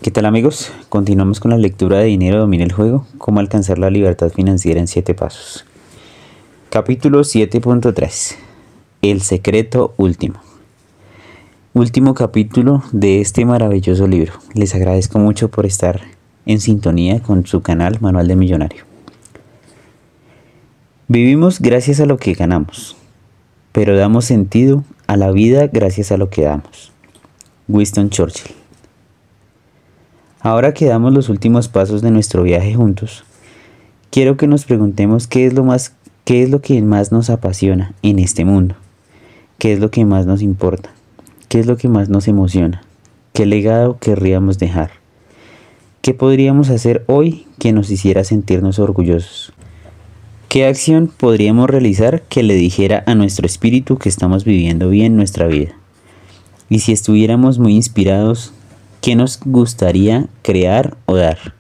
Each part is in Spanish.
¿Qué tal amigos? Continuamos con la lectura de Dinero domina el juego, cómo alcanzar la libertad financiera en 7 pasos. Capítulo 7.3. El secreto último. Último capítulo de este maravilloso libro. Les agradezco mucho por estar en sintonía con su canal Manual de Millonario. Vivimos gracias a lo que ganamos, pero damos sentido a la vida gracias a lo que damos. Winston Churchill. Ahora que damos los últimos pasos de nuestro viaje juntos, quiero que nos preguntemos qué es lo que más nos apasiona en este mundo, qué es lo que más nos importa, qué es lo que más nos emociona, qué legado querríamos dejar, qué podríamos hacer hoy que nos hiciera sentirnos orgullosos, qué acción podríamos realizar que le dijera a nuestro espíritu que estamos viviendo bien nuestra vida. Y si estuviéramos muy inspirados, ¿qué nos gustaría crear o dar?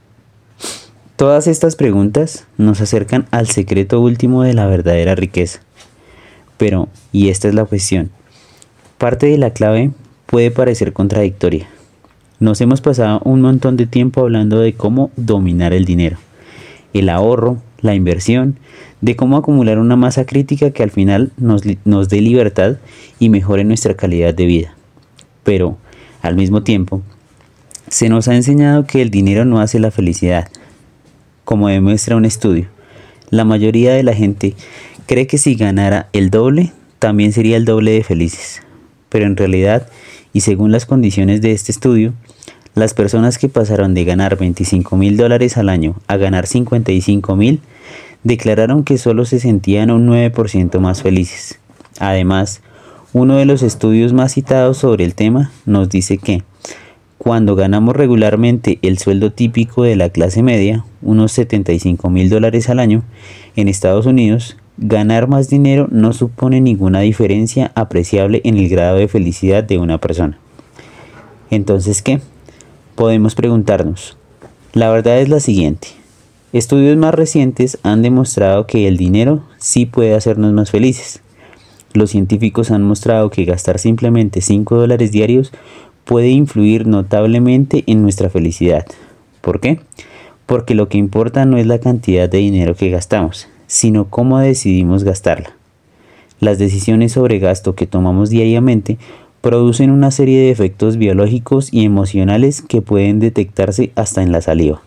Todas estas preguntas nos acercan al secreto último de la verdadera riqueza. Pero, y esta es la cuestión, parte de la clave puede parecer contradictoria. Nos hemos pasado un montón de tiempo hablando de cómo dominar el dinero, el ahorro, la inversión, de cómo acumular una masa crítica que al final nos dé libertad y mejore nuestra calidad de vida. Pero, al mismo tiempo, se nos ha enseñado que el dinero no hace la felicidad. Como demuestra un estudio, la mayoría de la gente cree que si ganara el doble, también sería el doble de felices. Pero en realidad, y según las condiciones de este estudio, las personas que pasaron de ganar $25,000 al año a ganar $55,000, declararon que solo se sentían un 9% más felices. Además, uno de los estudios más citados sobre el tema nos dice que cuando ganamos regularmente el sueldo típico de la clase media, unos $75,000 al año, en Estados Unidos, ganar más dinero no supone ninguna diferencia apreciable en el grado de felicidad de una persona. Entonces, ¿qué? Podemos preguntarnos. La verdad es la siguiente. Estudios más recientes han demostrado que el dinero sí puede hacernos más felices. Los científicos han mostrado que gastar simplemente $5 diarios puede influir notablemente en nuestra felicidad. ¿Por qué? Porque lo que importa no es la cantidad de dinero que gastamos, sino cómo decidimos gastarla. Las decisiones sobre gasto que tomamos diariamente producen una serie de efectos biológicos y emocionales que pueden detectarse hasta en la saliva.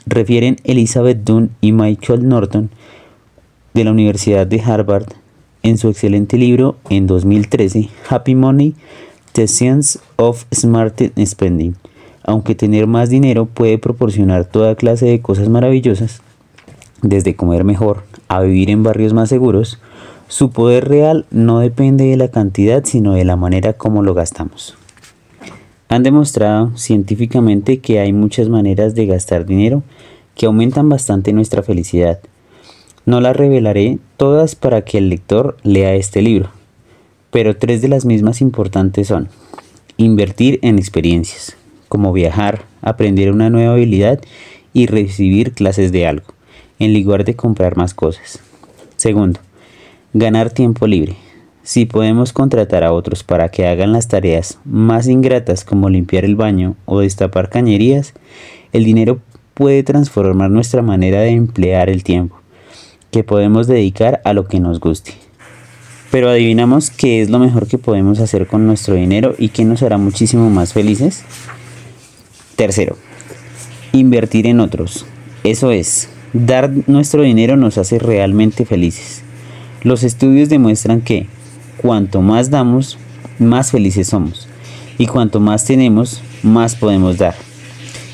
Refieren Elizabeth Dunn y Michael Norton de la Universidad de Harvard en su excelente libro en 2013, Happy Money: The Science of Smart Spending. Aunque tener más dinero puede proporcionar toda clase de cosas maravillosas, desde comer mejor a vivir en barrios más seguros, su poder real no depende de la cantidad, sino de la manera como lo gastamos. Han demostrado científicamente que hay muchas maneras de gastar dinero que aumentan bastante nuestra felicidad. No las revelaré todas para que el lector lea este libro, pero 3 de las mismas importantes son: invertir en experiencias, como viajar, aprender una nueva habilidad y recibir clases de algo, en lugar de comprar más cosas. Segundo, ganar tiempo libre. Si podemos contratar a otros para que hagan las tareas más ingratas como limpiar el baño o destapar cañerías, el dinero puede transformar nuestra manera de emplear el tiempo, que podemos dedicar a lo que nos guste. Pero adivinamos qué es lo mejor que podemos hacer con nuestro dinero y qué nos hará muchísimo más felices. Tercero, invertir en otros. Eso es, dar nuestro dinero nos hace realmente felices. Los estudios demuestran que cuanto más damos, más felices somos. Y cuanto más tenemos, más podemos dar.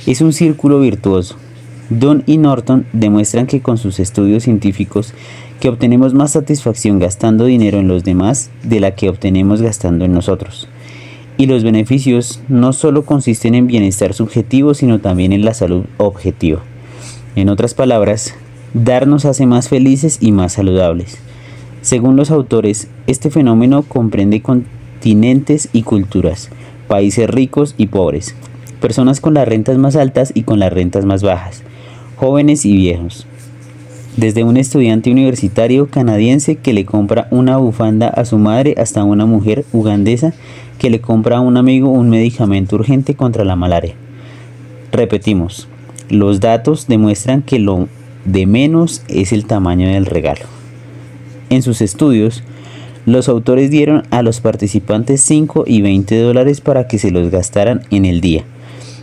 Es un círculo virtuoso. Dunn y Norton demuestran que con sus estudios científicos que obtenemos más satisfacción gastando dinero en los demás de la que obtenemos gastando en nosotros. Y los beneficios no solo consisten en bienestar subjetivo, sino también en la salud objetiva. En otras palabras, dar nos hace más felices y más saludables. Según los autores, este fenómeno comprende continentes y culturas, países ricos y pobres, personas con las rentas más altas y con las rentas más bajas, jóvenes y viejos. Desde un estudiante universitario canadiense que le compra una bufanda a su madre hasta una mujer ugandesa que le compra a un amigo un medicamento urgente contra la malaria. Repetimos, los datos demuestran que lo de menos es el tamaño del regalo. En sus estudios, los autores dieron a los participantes 5 y 20 dólares para que se los gastaran en el día.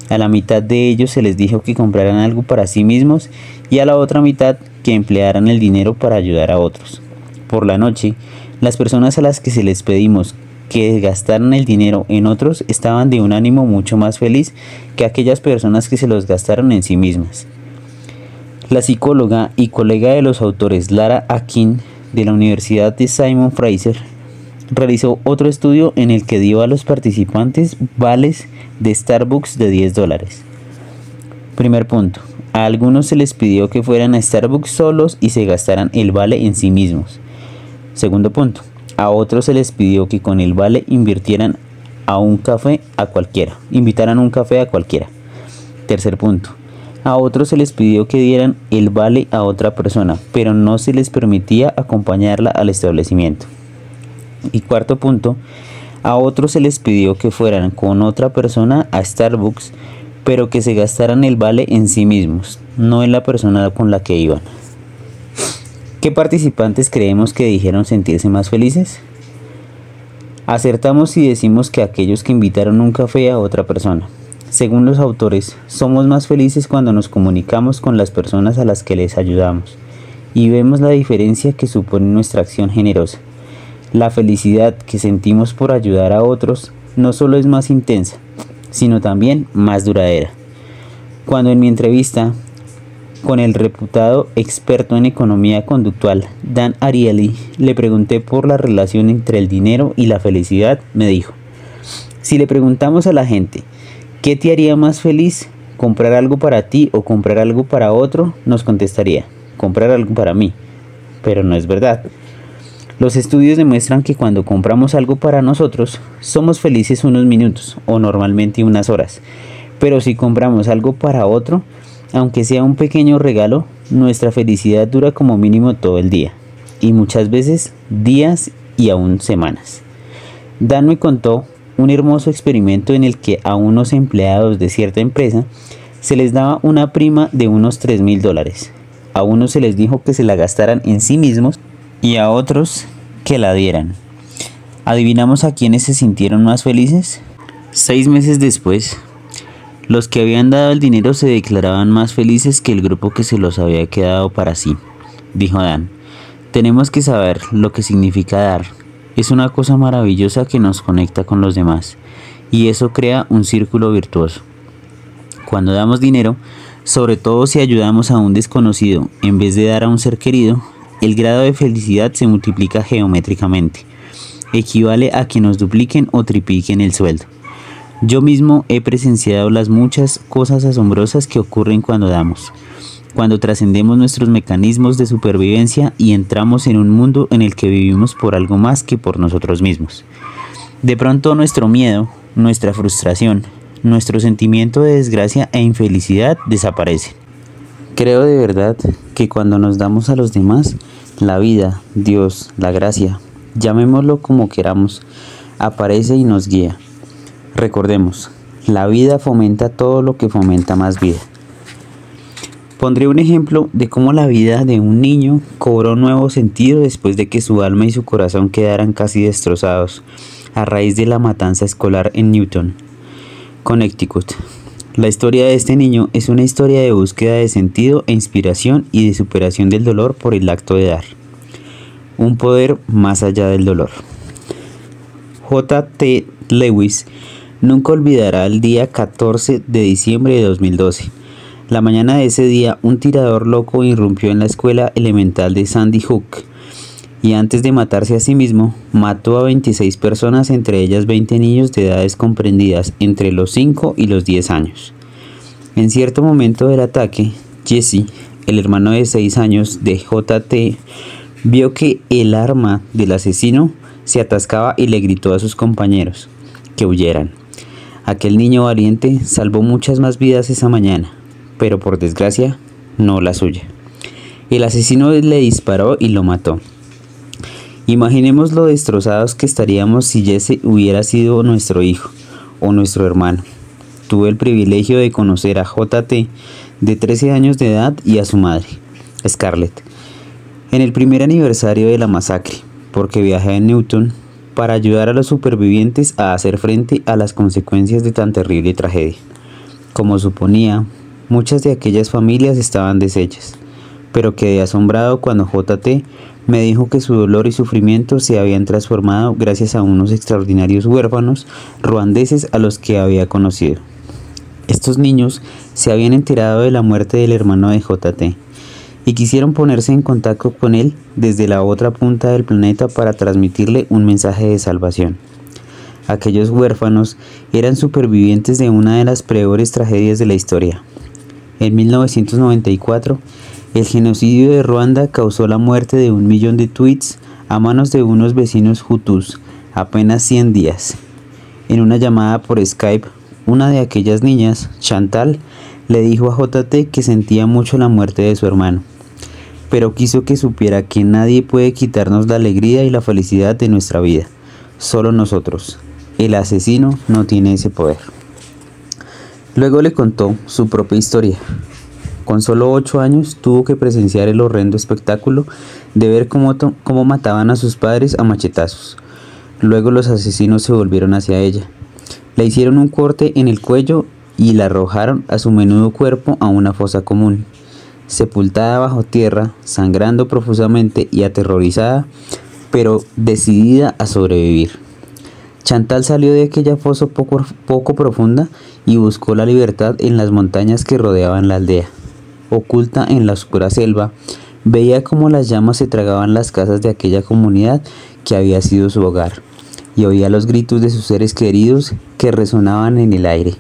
A la mitad de ellos se les dijo que compraran algo para sí mismos y a la otra mitad que emplearan el dinero para ayudar a otros. Por la noche, las personas a las que se les pedimos que gastaran el dinero en otros estaban de un ánimo mucho más feliz que aquellas personas que se los gastaron en sí mismas. La psicóloga y colega de los autores Lara Akin de la Universidad de Simon Fraser realizó otro estudio en el que dio a los participantes vales de Starbucks de 10 dólares. Primer punto. A algunos se les pidió que fueran a Starbucks solos y se gastaran el vale en sí mismos. Segundo punto. A otros se les pidió que con el vale invitaran un café a cualquiera. Tercer punto. A otros se les pidió que dieran el vale a otra persona, pero no se les permitía acompañarla al establecimiento. Y cuarto punto, a otros se les pidió que fueran con otra persona a Starbucks, pero que se gastaran el vale en sí mismos, no en la persona con la que iban. ¿Qué participantes creemos que dijeron sentirse más felices? Acertamos si decimos que aquellos que invitaron un café a otra persona. Según los autores, somos más felices cuando nos comunicamos con las personas a las que les ayudamos y vemos la diferencia que supone nuestra acción generosa. La felicidad que sentimos por ayudar a otros no solo es más intensa, sino también más duradera. Cuando en mi entrevista con el reputado experto en economía conductual Dan Ariely le pregunté por la relación entre el dinero y la felicidad, me dijo: si le preguntamos a la gente ¿qué te haría más feliz? ¿Comprar algo para ti o comprar algo para otro? Nos contestaría: comprar algo para mí. Pero no es verdad. Los estudios demuestran que cuando compramos algo para nosotros, somos felices unos minutos o normalmente unas horas. Pero si compramos algo para otro, aunque sea un pequeño regalo, nuestra felicidad dura como mínimo todo el día. Y muchas veces días y aún semanas. Dan me contó un hermoso experimento en el que a unos empleados de cierta empresa se les daba una prima de unos $3,000. A unos se les dijo que se la gastaran en sí mismos y a otros que la dieran. ¿Adivinamos a quiénes se sintieron más felices? 6 meses después, los que habían dado el dinero se declaraban más felices que el grupo que se los había quedado para sí. Dijo Dan: tenemos que saber lo que significa dar. Es una cosa maravillosa que nos conecta con los demás y eso crea un círculo virtuoso. Cuando damos dinero, sobre todo si ayudamos a un desconocido en vez de dar a un ser querido, el grado de felicidad se multiplica geométricamente. Equivale a que nos dupliquen o tripliquen el sueldo. Yo mismo he presenciado las muchas cosas asombrosas que ocurren cuando damos, cuando trascendemos nuestros mecanismos de supervivencia y entramos en un mundo en el que vivimos por algo más que por nosotros mismos. De pronto nuestro miedo, nuestra frustración, nuestro sentimiento de desgracia e infelicidad desaparecen. Creo de verdad que cuando nos damos a los demás, la vida, Dios, la gracia, llamémoslo como queramos, aparece y nos guía. Recordemos, la vida fomenta todo lo que fomenta más vida. Pondré un ejemplo de cómo la vida de un niño cobró nuevo sentido después de que su alma y su corazón quedaran casi destrozados a raíz de la matanza escolar en Newton, Connecticut. La historia de este niño es una historia de búsqueda de sentido e inspiración y de superación del dolor por el acto de dar. Un poder más allá del dolor. J.T. Lewis nunca olvidará el día 14 de diciembre de 2012. La mañana de ese día, un tirador loco irrumpió en la escuela elemental de Sandy Hook y antes de matarse a sí mismo, mató a 26 personas, entre ellas 20 niños de edades comprendidas entre los 5 y los 10 años. En cierto momento del ataque, Jesse, el hermano de 6 años de J.T., vio que el arma del asesino se atascaba y le gritó a sus compañeros que huyeran. Aquel niño valiente salvó muchas más vidas esa mañana, pero por desgracia, no la suya. El asesino le disparó y lo mató. Imaginemos lo destrozados que estaríamos si Jesse hubiera sido nuestro hijo o nuestro hermano. Tuve el privilegio de conocer a JT de 13 años de edad y a su madre, Scarlett, en el primer aniversario de la masacre, porque viajé a Newton para ayudar a los supervivientes a hacer frente a las consecuencias de tan terrible tragedia. Como suponía, muchas de aquellas familias estaban deshechas, pero quedé asombrado cuando JT me dijo que su dolor y sufrimiento se habían transformado gracias a unos extraordinarios huérfanos ruandeses a los que había conocido. Estos niños se habían enterado de la muerte del hermano de JT y quisieron ponerse en contacto con él desde la otra punta del planeta para transmitirle un mensaje de salvación. Aquellos huérfanos eran supervivientes de una de las peores tragedias de la historia. En 1994, el genocidio de Ruanda causó la muerte de 1 millón de tuits a manos de unos vecinos hutus apenas 100 días. En una llamada por Skype, una de aquellas niñas, Chantal, le dijo a JT que sentía mucho la muerte de su hermano, pero quiso que supiera que nadie puede quitarnos la alegría y la felicidad de nuestra vida, solo nosotros. El asesino no tiene ese poder. Luego le contó su propia historia. Con solo 8 años tuvo que presenciar el horrendo espectáculo de ver cómo mataban a sus padres a machetazos. Luego los asesinos se volvieron hacia ella. Le hicieron un corte en el cuello y la arrojaron a su menudo cuerpo a una fosa común. Sepultada bajo tierra, sangrando profusamente y aterrorizada, pero decidida a sobrevivir. Chantal salió de aquella fosa poco profunda y buscó la libertad en las montañas que rodeaban la aldea. Oculta en la oscura selva, veía cómo las llamas se tragaban las casas de aquella comunidad que había sido su hogar, y oía los gritos de sus seres queridos que resonaban en el aire.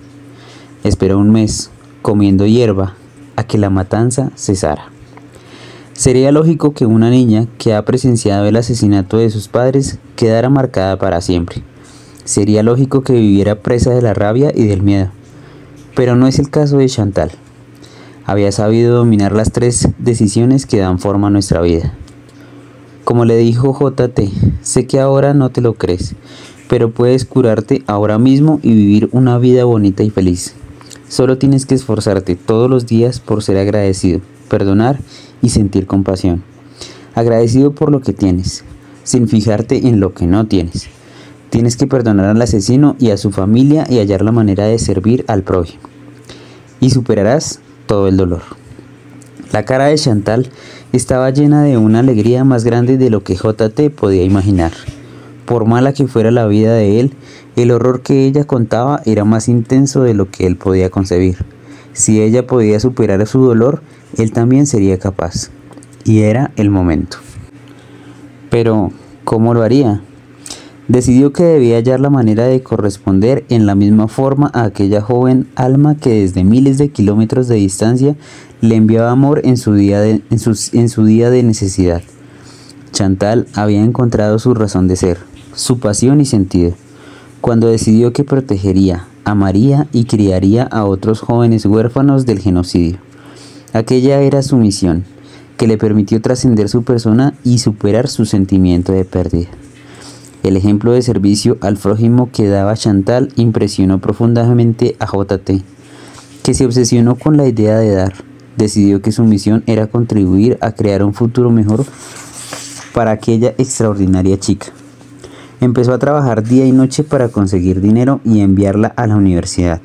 Esperó un mes, comiendo hierba, a que la matanza cesara. Sería lógico que una niña que ha presenciado el asesinato de sus padres quedara marcada para siempre. Sería lógico que viviera presa de la rabia y del miedo. Pero no es el caso de Chantal. Había sabido dominar las 3 decisiones que dan forma a nuestra vida. Como le dijo JT, sé que ahora no te lo crees, pero puedes curarte ahora mismo y vivir una vida bonita y feliz. Solo tienes que esforzarte todos los días por ser agradecido, perdonar y sentir compasión. Agradecido por lo que tienes, sin fijarte en lo que no tienes. Tienes que perdonar al asesino y a su familia y hallar la manera de servir al prójimo. Y superarás todo el dolor. La cara de Chantal estaba llena de una alegría más grande de lo que JT podía imaginar. Por mala que fuera la vida de él, el horror que ella contaba era más intenso de lo que él podía concebir. Si ella podía superar su dolor, él también sería capaz. Y era el momento. Pero, ¿cómo lo haría? Decidió que debía hallar la manera de corresponder en la misma forma a aquella joven alma que desde miles de kilómetros de distancia le enviaba amor en su día de necesidad. Chantal había encontrado su razón de ser, su pasión y sentido, cuando decidió que protegería, amaría y criaría a otros jóvenes huérfanos del genocidio. Aquella era su misión, que le permitió trascender su persona y superar su sentimiento de pérdida. El ejemplo de servicio al prójimo que daba Chantal impresionó profundamente a JT, que se obsesionó con la idea de dar. Decidió que su misión era contribuir a crear un futuro mejor para aquella extraordinaria chica. Empezó a trabajar día y noche para conseguir dinero y enviarla a la universidad.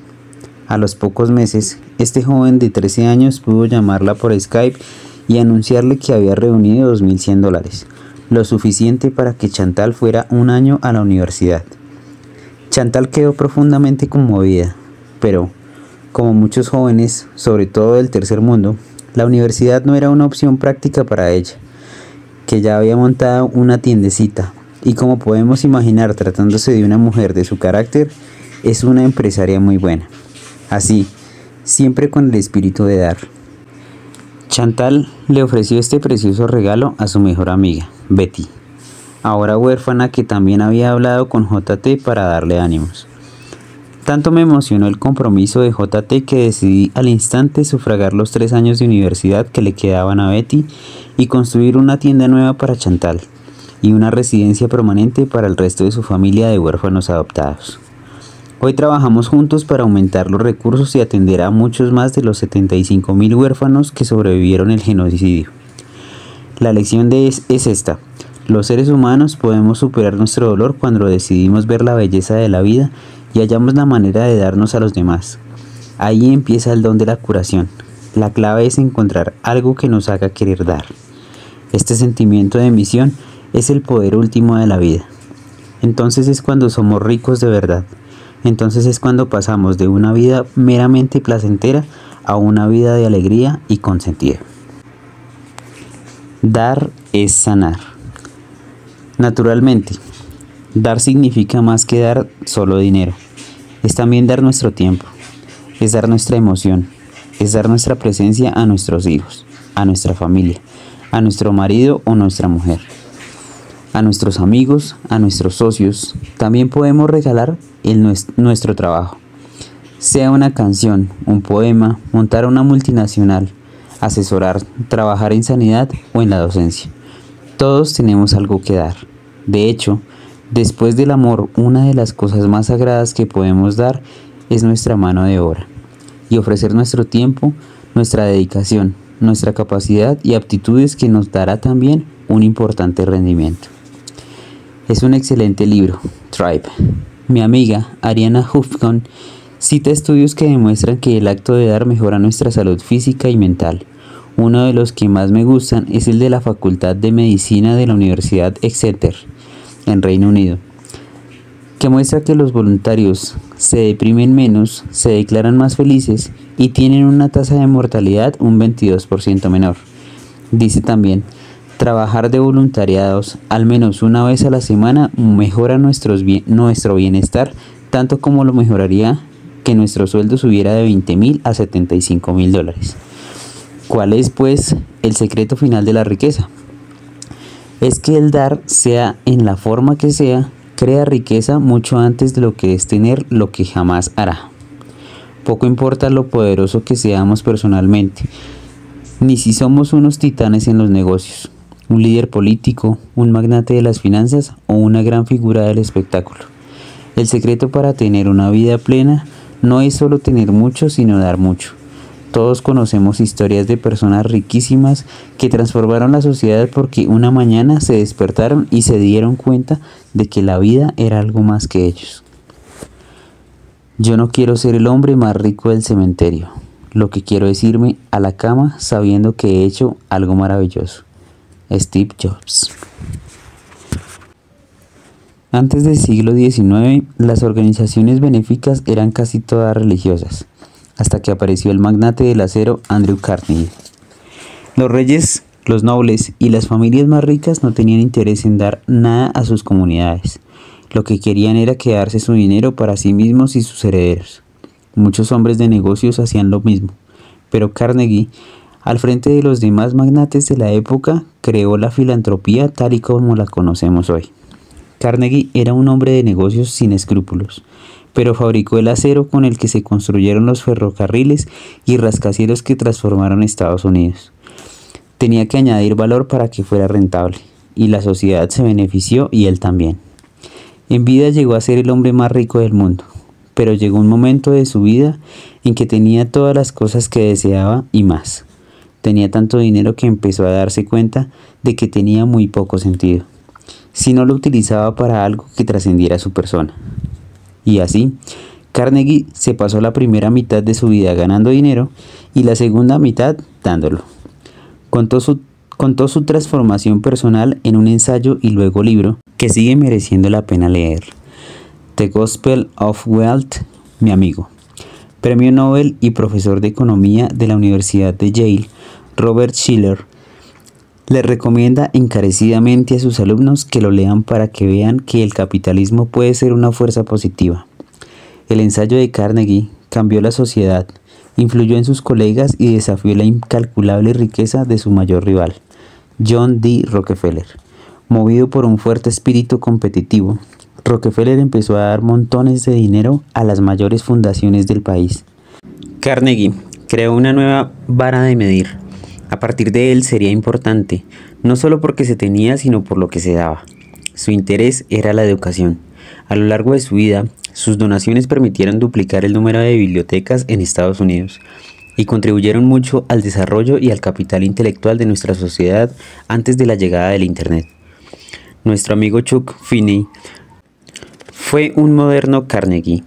A los pocos meses, este joven de 13 años pudo llamarla por Skype y anunciarle que había reunido $2,100, lo suficiente para que Chantal fuera un año a la universidad. Chantal quedó profundamente conmovida, pero, como muchos jóvenes, sobre todo del tercer mundo, la universidad no era una opción práctica para ella, que ya había montado una tiendecita, y como podemos imaginar tratándose de una mujer de su carácter, es una empresaria muy buena. Así, siempre con el espíritu de dar. Chantal le ofreció este precioso regalo a su mejor amiga, Betty, ahora huérfana, que también había hablado con JT para darle ánimos. Tanto me emocionó el compromiso de JT que decidí al instante sufragar los 3 años de universidad que le quedaban a Betty y construir una tienda nueva para Chantal y una residencia permanente para el resto de su familia de huérfanos adoptados. Hoy trabajamos juntos para aumentar los recursos y atender a muchos más de los 75.000 huérfanos que sobrevivieron el genocidio. La lección es esta: los seres humanos podemos superar nuestro dolor cuando decidimos ver la belleza de la vida y hallamos la manera de darnos a los demás. Ahí empieza el don de la curación. La clave es encontrar algo que nos haga querer dar. Este sentimiento de misión es el poder último de la vida. Entonces es cuando somos ricos de verdad. Entonces es cuando pasamos de una vida meramente placentera a una vida de alegría y con sentido. Dar es sanar. Naturalmente, dar significa más que dar solo dinero. Es también dar nuestro tiempo, es dar nuestra emoción, es dar nuestra presencia a nuestros hijos, a nuestra familia, a nuestro marido o nuestra mujer, a nuestros amigos, a nuestros socios. También podemos regalar nuestro trabajo, sea una canción, un poema, montar una multinacional, asesorar, trabajar en sanidad o en la docencia. Todos tenemos algo que dar. De hecho, después del amor, una de las cosas más sagradas que podemos dar es nuestra mano de obra y ofrecer nuestro tiempo, nuestra dedicación, nuestra capacidad y aptitudes que nos dará también un importante rendimiento. Es un excelente libro, Tribe. Mi amiga Arianna Huffington cita estudios que demuestran que el acto de dar mejora nuestra salud física y mental. Uno de los que más me gustan es el de la Facultad de Medicina de la Universidad Exeter, en Reino Unido, que muestra que los voluntarios se deprimen menos, se declaran más felices y tienen una tasa de mortalidad un 22% menor. Dice también: trabajar de voluntariados al menos una vez a la semana mejora nuestro bienestar, tanto como lo mejoraría que nuestro sueldo subiera de $20,000 a $75,000. ¿Cuál es, pues, el secreto final de la riqueza? Es que el dar, sea en la forma que sea, crea riqueza mucho antes de lo que es tener, lo que jamás hará. Poco importa lo poderoso que seamos personalmente, ni si somos unos titanes en los negocios, un líder político, un magnate de las finanzas o una gran figura del espectáculo. El secreto para tener una vida plena no es solo tener mucho, sino dar mucho. Todos conocemos historias de personas riquísimas que transformaron la sociedad porque una mañana se despertaron y se dieron cuenta de que la vida era algo más que ellos. Yo no quiero ser el hombre más rico del cementerio. Lo que quiero es irme a la cama sabiendo que he hecho algo maravilloso. Steve Jobs. Antes del siglo XIX, las organizaciones benéficas eran casi todas religiosas, hasta que apareció el magnate del acero Andrew Carnegie. Los reyes, los nobles y las familias más ricas no tenían interés en dar nada a sus comunidades. Lo que querían era quedarse su dinero para sí mismos y sus herederos. Muchos hombres de negocios hacían lo mismo, pero Carnegie, al frente de los demás magnates de la época, creó la filantropía tal y como la conocemos hoy. Carnegie era un hombre de negocios sin escrúpulos, pero fabricó el acero con el que se construyeron los ferrocarriles y rascacielos que transformaron Estados Unidos. Tenía que añadir valor para que fuera rentable, y la sociedad se benefició y él también. En vida llegó a ser el hombre más rico del mundo, pero llegó un momento de su vida en que tenía todas las cosas que deseaba y más. Tenía tanto dinero que empezó a darse cuenta de que tenía muy poco sentido, si no lo utilizaba para algo que trascendiera su persona. Y así, Carnegie se pasó la primera mitad de su vida ganando dinero y la segunda mitad dándolo. Contó su transformación personal en un ensayo y luego libro que sigue mereciendo la pena leer. The Gospel of Wealth, mi amigo. Premio Nobel y profesor de economía de la Universidad de Yale, Robert Shiller, le recomienda encarecidamente a sus alumnos que lo lean para que vean que el capitalismo puede ser una fuerza positiva. El ensayo de Carnegie cambió la sociedad, influyó en sus colegas y desafió la incalculable riqueza de su mayor rival, John D. Rockefeller. Movido por un fuerte espíritu competitivo, Rockefeller empezó a dar montones de dinero a las mayores fundaciones del país. Carnegie creó una nueva vara de medir. A partir de él sería importante, no solo porque se tenía, sino por lo que se daba. Su interés era la educación. A lo largo de su vida, sus donaciones permitieron duplicar el número de bibliotecas en Estados Unidos y contribuyeron mucho al desarrollo y al capital intelectual de nuestra sociedad antes de la llegada del Internet. Nuestro amigo Chuck Finney fue un moderno Carnegie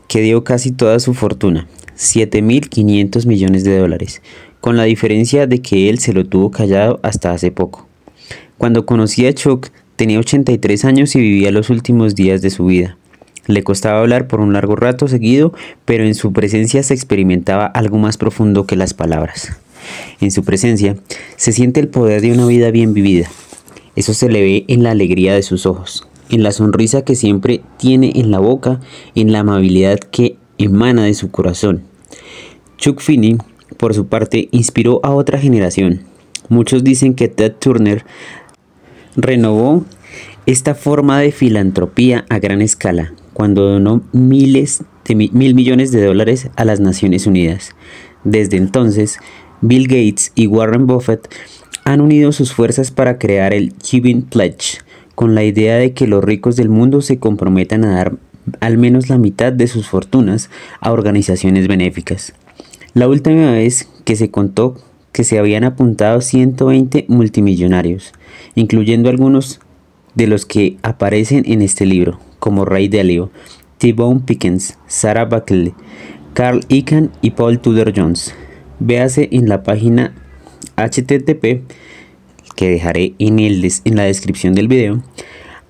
que dio casi toda su fortuna, $7.500 millones, con la diferencia de que él se lo tuvo callado hasta hace poco. Cuando conocí a Chuck, tenía 83 años y vivía los últimos días de su vida. Le costaba hablar por un largo rato seguido, pero en su presencia se experimentaba algo más profundo que las palabras. En su presencia se siente el poder de una vida bien vivida. Eso se le ve en la alegría de sus ojos, en la sonrisa que siempre tiene en la boca, en la amabilidad que emana de su corazón. Chuck Finney, por su parte, inspiró a otra generación. Muchos dicen que Ted Turner renovó esta forma de filantropía a gran escala cuando donó $1.000 millones a las Naciones Unidas. Desde entonces, Bill Gates y Warren Buffett han unido sus fuerzas para crear el Giving Pledge, con la idea de que los ricos del mundo se comprometan a dar al menos la mitad de sus fortunas a organizaciones benéficas. La última vez que se contó que se habían apuntado 120 multimillonarios, incluyendo algunos de los que aparecen en este libro, como Ray Dalio, T. Boone Pickens, Sarah Buckley, Carl Icahn y Paul Tudor Jones. Véase en la página http, que dejaré en la descripción del video,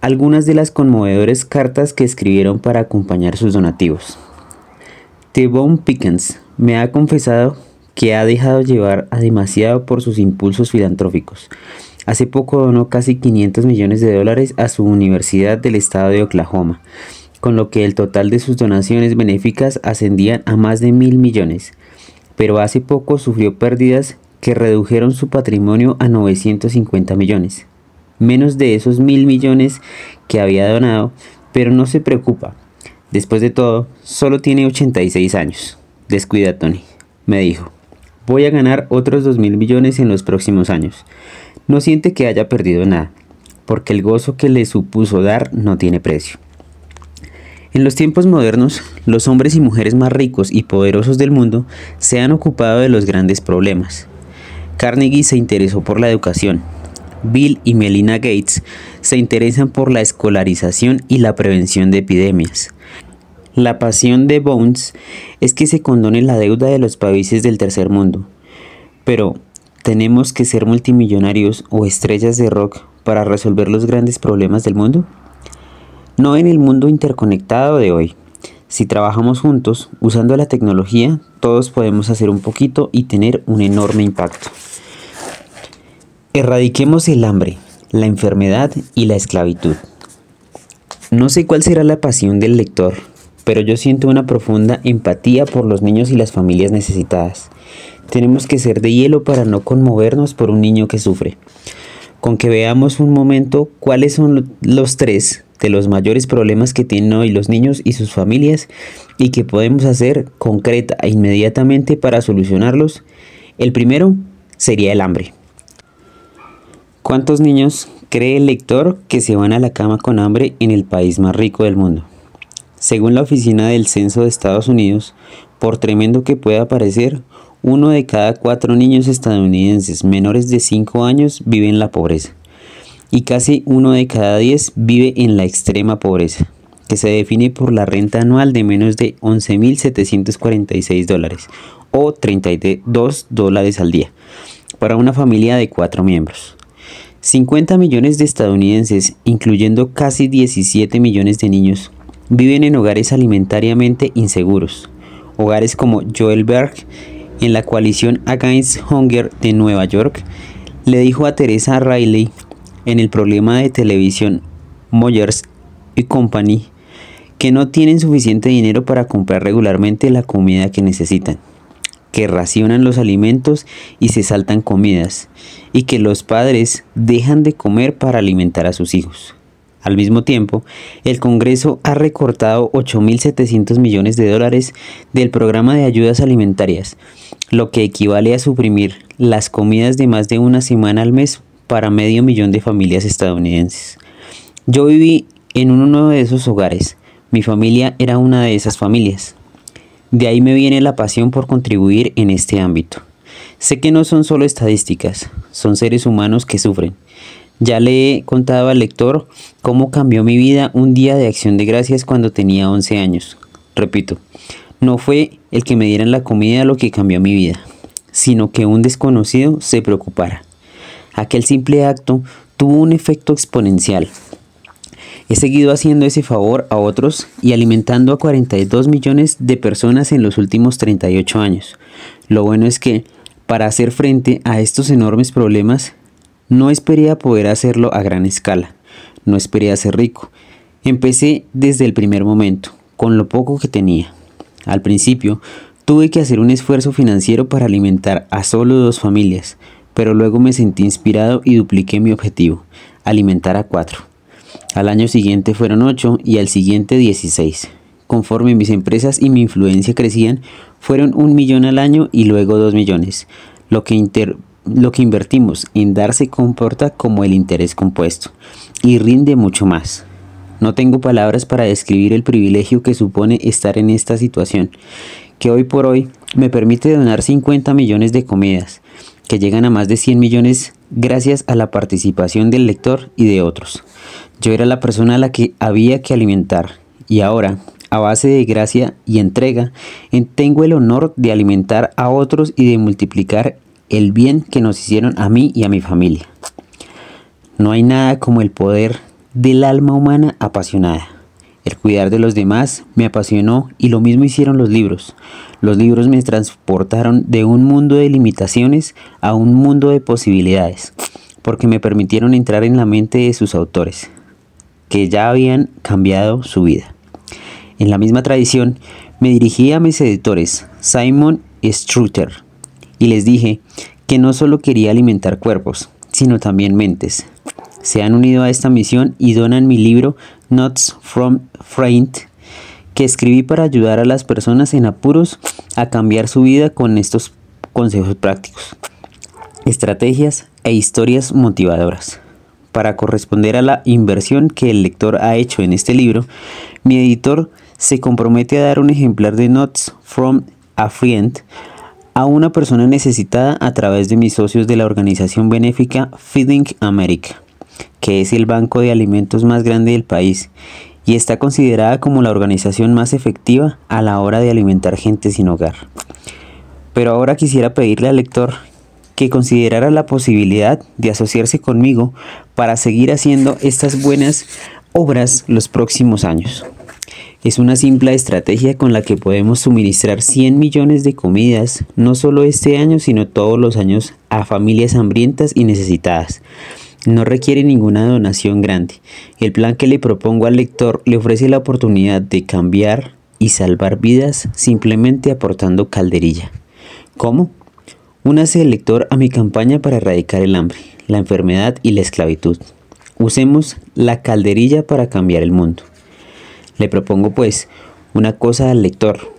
algunas de las conmovedoras cartas que escribieron para acompañar sus donativos. T. Boone Pickens me ha confesado que ha dejado llevar a demasiado por sus impulsos filantrópicos. Hace poco donó casi $500 millones a su universidad del estado de Oklahoma, con lo que el total de sus donaciones benéficas ascendían a más de 1.000 millones. Pero hace poco sufrió pérdidas que redujeron su patrimonio a 950 millones. Menos de esos 1.000 millones que había donado, pero no se preocupa. Después de todo, solo tiene 86 años. Descuida, Tony, me dijo. Voy a ganar otros 2.000 millones en los próximos años. No siente que haya perdido nada, porque el gozo que le supuso dar no tiene precio. En los tiempos modernos, los hombres y mujeres más ricos y poderosos del mundo se han ocupado de los grandes problemas. Carnegie se interesó por la educación. Bill y Melinda Gates se interesan por la escolarización y la prevención de epidemias. La pasión de Bones es que se condone la deuda de los países del tercer mundo. Pero, ¿tenemos que ser multimillonarios o estrellas de rock para resolver los grandes problemas del mundo? No en el mundo interconectado de hoy. Si trabajamos juntos, usando la tecnología, todos podemos hacer un poquito y tener un enorme impacto. Erradiquemos el hambre, la enfermedad y la esclavitud. No sé cuál será la pasión del lector, pero yo siento una profunda empatía por los niños y las familias necesitadas. Tenemos que ser de hielo para no conmovernos por un niño que sufre. Con que veamos un momento cuáles son los 3 de los mayores problemas que tienen hoy los niños y sus familias y que podemos hacer concreta e inmediatamente para solucionarlos. El primero sería el hambre. ¿Cuántos niños cree el lector que se van a la cama con hambre en el país más rico del mundo? Según la Oficina del Censo de Estados Unidos, por tremendo que pueda parecer, 1 de cada 4 niños estadounidenses menores de 5 años vive en la pobreza. Y casi 1 de cada 10 vive en la extrema pobreza, que se define por la renta anual de menos de $11.746 o $32 al día, para una familia de 4 miembros. 50 millones de estadounidenses, incluyendo casi 17 millones de niños, viven en hogares alimentariamente inseguros. Hogares como Joel Berg, en la coalición Against Hunger de Nueva York, le dijo a Teresa Riley en el programa de televisión Moyers y Company que no tienen suficiente dinero para comprar regularmente la comida que necesitan, que racionan los alimentos y se saltan comidas, y que los padres dejan de comer para alimentar a sus hijos. Al mismo tiempo, el Congreso ha recortado 8.700 millones de dólares del programa de ayudas alimentarias, lo que equivale a suprimir las comidas de más de una semana al mes para 500.000 de familias estadounidenses. Yo viví en uno de esos hogares. Mi familia era una de esas familias. De ahí me viene la pasión por contribuir en este ámbito. Sé que no son solo estadísticas, son seres humanos que sufren. Ya le he contado al lector cómo cambió mi vida un día de Acción de Gracias cuando tenía 11 años. Repito, no fue el que me dieran la comida lo que cambió mi vida, sino que un desconocido se preocupara. Aquel simple acto tuvo un efecto exponencial. He seguido haciendo ese favor a otros y alimentando a 42 millones de personas en los últimos 38 años. Lo bueno es que, para hacer frente a estos enormes problemas, no esperé a poder hacerlo a gran escala. No esperé a ser rico. Empecé desde el primer momento, con lo poco que tenía. Al principio, tuve que hacer un esfuerzo financiero para alimentar a solo 2 familias, pero luego me sentí inspirado y dupliqué mi objetivo, alimentar a 4. Al año siguiente fueron 8 y al siguiente 16. Conforme mis empresas y mi influencia crecían, fueron 1 millón al año y luego 2 millones. Lo que invertimos en dar se comporta como el interés compuesto y rinde mucho más. No tengo palabras para describir el privilegio que supone estar en esta situación, que hoy por hoy me permite donar 50 millones de comidas, que llegan a más de 100 millones gracias a la participación del lector y de otros. Yo era la persona a la que había que alimentar y ahora, a base de gracia y entrega, tengo el honor de alimentar a otros y de multiplicar el bien que nos hicieron a mí y a mi familia. No hay nada como el poder del alma humana apasionada. El cuidar de los demás me apasionó y lo mismo hicieron los libros. Los libros me transportaron de un mundo de limitaciones a un mundo de posibilidades, porque me permitieron entrar en la mente de sus autores, que ya habían cambiado su vida. En la misma tradición, me dirigí a mis editores, Simon Strutter, y les dije que no solo quería alimentar cuerpos, sino también mentes. Se han unido a esta misión y donan mi libro Notes from Friend, que escribí para ayudar a las personas en apuros a cambiar su vida con estos consejos prácticos, estrategias e historias motivadoras. Para corresponder a la inversión que el lector ha hecho en este libro, mi editor se compromete a dar un ejemplar de Notes from a Friend a una persona necesitada a través de mis socios de la organización benéfica Feeding America, que es el banco de alimentos más grande del país y está considerada como la organización más efectiva a la hora de alimentar gente sin hogar. Pero ahora quisiera pedirle al lector que considerara la posibilidad de asociarse conmigo para seguir haciendo estas buenas obras los próximos años. Es una simple estrategia con la que podemos suministrar 100 millones de comidas, no solo este año, sino todos los años, a familias hambrientas y necesitadas. No requiere ninguna donación grande. El plan que le propongo al lector le ofrece la oportunidad de cambiar y salvar vidas simplemente aportando calderilla. ¿Cómo? Únase el lector a mi campaña para erradicar el hambre, la enfermedad y la esclavitud. Usemos la calderilla para cambiar el mundo. Le propongo pues una cosa al lector.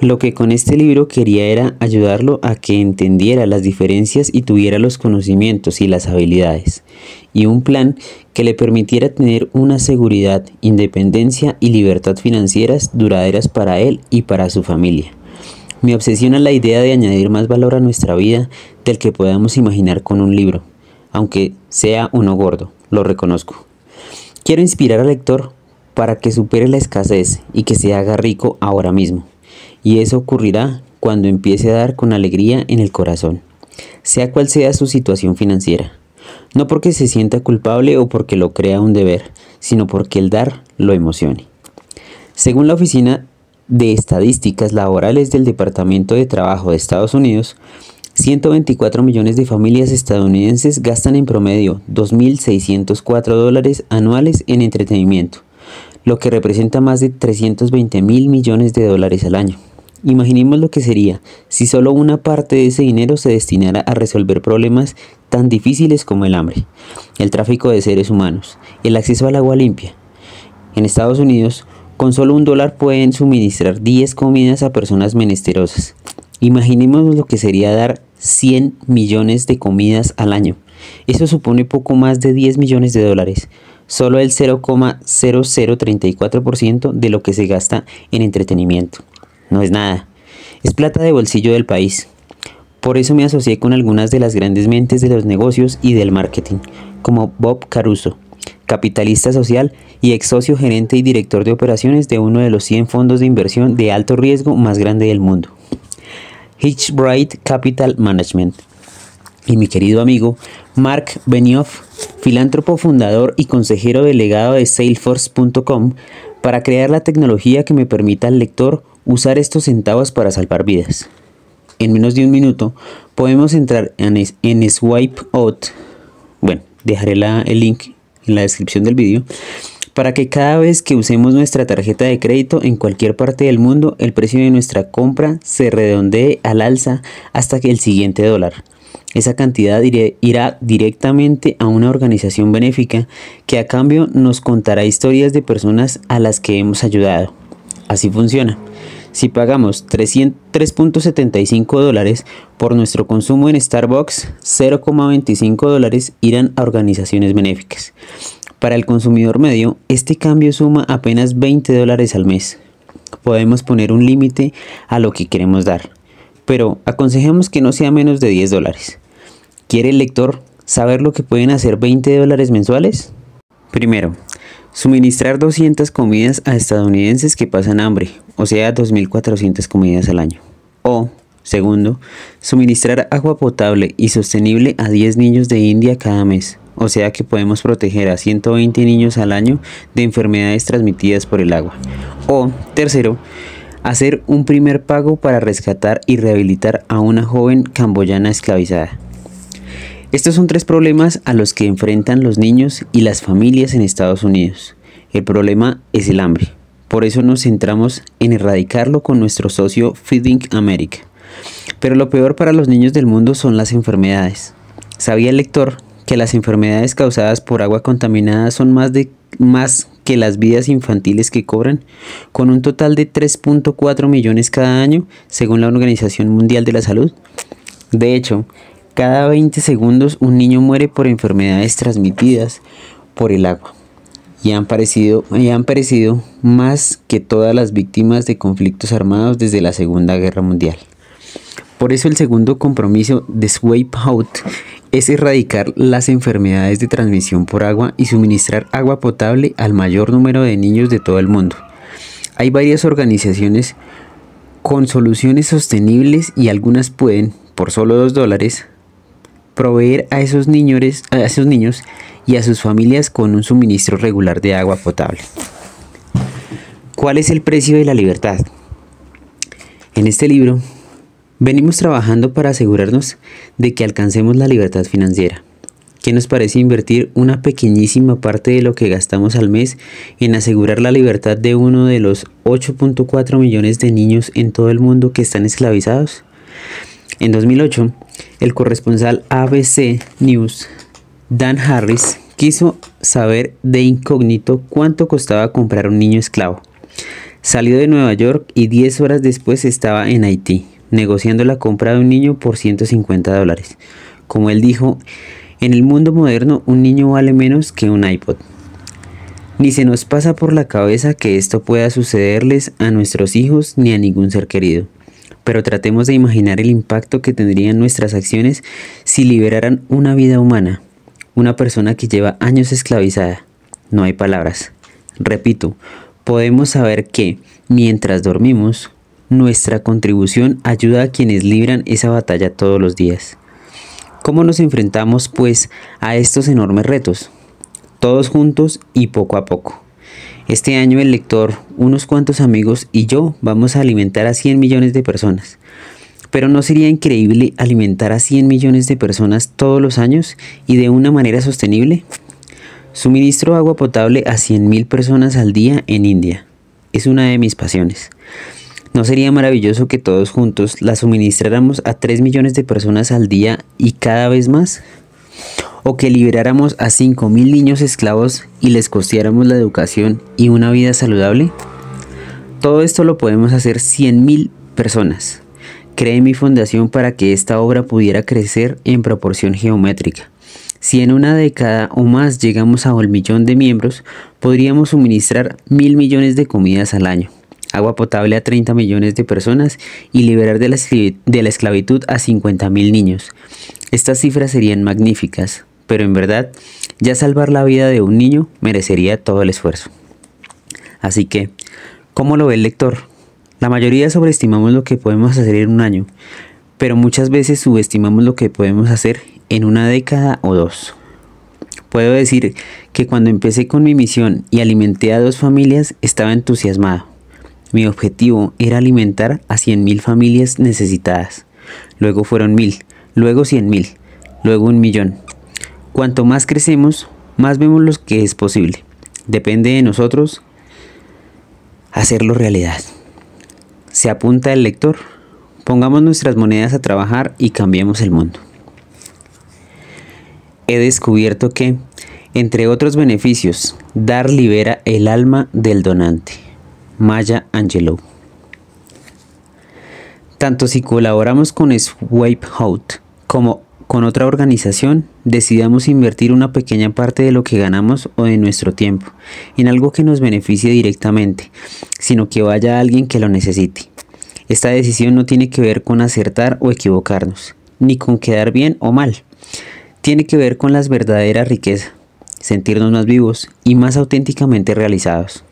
Lo que con este libro quería era ayudarlo a que entendiera las diferencias y tuviera los conocimientos y las habilidades, y un plan que le permitiera tener una seguridad, independencia y libertad financieras duraderas para él y para su familia. Me obsesiona la idea de añadir más valor a nuestra vida del que podamos imaginar con un libro, aunque sea uno gordo, lo reconozco. Quiero inspirar al lector para que supere la escasez y que se haga rico ahora mismo. Y eso ocurrirá cuando empiece a dar con alegría en el corazón, sea cual sea su situación financiera. No porque se sienta culpable o porque lo crea un deber, sino porque el dar lo emocione. Según la Oficina de Estadísticas Laborales del Departamento de Trabajo de Estados Unidos, 124 millones de familias estadounidenses gastan en promedio $2.604 anuales en entretenimiento, lo que representa más de 320.000 millones de dólares al año. Imaginemos lo que sería si solo una parte de ese dinero se destinara a resolver problemas tan difíciles como el hambre, el tráfico de seres humanos, el acceso al agua limpia. En Estados Unidos, con solo $1 pueden suministrar 10 comidas a personas menesterosas. Imaginemos lo que sería dar 100 millones de comidas al año. Eso supone poco más de $10 millones, solo el 0,0034% de lo que se gasta en entretenimiento. No es nada, es plata de bolsillo del país. Por eso me asocié con algunas de las grandes mentes de los negocios y del marketing, como Bob Caruso, capitalista social y ex socio gerente y director de operaciones de uno de los 100 fondos de inversión de alto riesgo más grande del mundo, H-Bright Capital Management. Y mi querido amigo Mark Benioff, filántropo fundador y consejero delegado de Salesforce.com, para crear la tecnología que me permita al lector usar estos centavos para salvar vidas. En menos de un minuto podemos entrar en Swipe Out. Bueno, dejaré el link en la descripción del vídeo, para que cada vez que usemos nuestra tarjeta de crédito en cualquier parte del mundo, el precio de nuestra compra se redondee al alza hasta que el siguiente dólar. Esa cantidad irá directamente a una organización benéfica que a cambio nos contará historias de personas a las que hemos ayudado. Así funciona. Si pagamos $3.75 por nuestro consumo en Starbucks, $0,25 irán a organizaciones benéficas. Para el consumidor medio, este cambio suma apenas $20 al mes. Podemos poner un límite a lo que queremos dar, pero aconsejamos que no sea menos de $10. ¿Quiere el lector saber lo que pueden hacer $20 mensuales? Primero, suministrar 200 comidas a estadounidenses que pasan hambre, o sea 2.400 comidas al año. O, segundo, suministrar agua potable y sostenible a 10 niños de India cada mes, o sea que podemos proteger a 120 niños al año de enfermedades transmitidas por el agua. O, tercero, hacer un primer pago para rescatar y rehabilitar a una joven camboyana esclavizada. Estos son 3 problemas a los que enfrentan los niños y las familias en Estados Unidos. El problema es el hambre. Por eso nos centramos en erradicarlo con nuestro socio Feeding America. Pero lo peor para los niños del mundo son las enfermedades. ¿Sabía el lector que las enfermedades causadas por agua contaminada son más que las vidas infantiles que cobran, con un total de 3.4 millones cada año, según la Organización Mundial de la Salud? De hecho, cada 20 segundos un niño muere por enfermedades transmitidas por el agua. Y han perecido más que todas las víctimas de conflictos armados desde la Segunda Guerra Mundial. Por eso el segundo compromiso de Swipe Out es erradicar las enfermedades de transmisión por agua y suministrar agua potable al mayor número de niños de todo el mundo. Hay varias organizaciones con soluciones sostenibles y algunas pueden, por solo $2, proveer a esos niños y a sus familias con un suministro regular de agua potable. ¿Cuál es el precio de la libertad? En este libro venimos trabajando para asegurarnos de que alcancemos la libertad financiera. ¿Qué nos parece invertir una pequeñísima parte de lo que gastamos al mes en asegurar la libertad de uno de los 8.4 millones de niños en todo el mundo que están esclavizados? En 2008, el corresponsal ABC News, Dan Harris, quiso saber de incógnito cuánto costaba comprar un niño esclavo. Salió de Nueva York y 10 horas después estaba en Haití, negociando la compra de un niño por $150. Como él dijo, en el mundo moderno un niño vale menos que un iPod. Ni se nos pasa por la cabeza que esto pueda sucederles a nuestros hijos ni a ningún ser querido. Pero tratemos de imaginar el impacto que tendrían nuestras acciones si liberaran una vida humana, una persona que lleva años esclavizada. No hay palabras. Repito, podemos saber que, mientras dormimos, nuestra contribución ayuda a quienes libran esa batalla todos los días. ¿Cómo nos enfrentamos, pues, a estos enormes retos? Todos juntos y poco a poco. Este año el lector, unos cuantos amigos y yo vamos a alimentar a 100 millones de personas. ¿Pero no sería increíble alimentar a 100 millones de personas todos los años y de una manera sostenible? Suministro agua potable a 100.000 personas al día en India. Es una de mis pasiones. ¿No sería maravilloso que todos juntos la suministráramos a 3 millones de personas al día y cada vez más? ¿O que liberáramos a 5.000 niños esclavos y les costeáramos la educación y una vida saludable? Todo esto lo podemos hacer 100.000 personas. Creé mi fundación para que esta obra pudiera crecer en proporción geométrica. Si en una década o más llegamos a 1.000.000 de miembros, podríamos suministrar 1.000 millones de comidas al año, agua potable a 30 millones de personas y liberar de la esclavitud a 50.000 niños. Estas cifras serían magníficas, pero en verdad, ya salvar la vida de un niño merecería todo el esfuerzo. Así que, ¿cómo lo ve el lector? La mayoría sobreestimamos lo que podemos hacer en un año, pero muchas veces subestimamos lo que podemos hacer en una década o dos. Puedo decir que cuando empecé con mi misión y alimenté a 2 familias, estaba entusiasmado. Mi objetivo era alimentar a 100.000 familias necesitadas. Luego fueron 1.000, luego 100.000, luego 1.000.000. Cuanto más crecemos, más vemos lo que es posible. Depende de nosotros hacerlo realidad. ¿Se apunta el lector? Pongamos nuestras monedas a trabajar y cambiemos el mundo. He descubierto que, entre otros beneficios, dar libera el alma del donante. Maya Angelou. Tanto si colaboramos con Swipeout como con otra organización, decidamos invertir una pequeña parte de lo que ganamos o de nuestro tiempo en algo que nos beneficie directamente, sino que vaya a alguien que lo necesite. Esta decisión no tiene que ver con acertar o equivocarnos, ni con quedar bien o mal. Tiene que ver con la verdadera riqueza, sentirnos más vivos y más auténticamente realizados.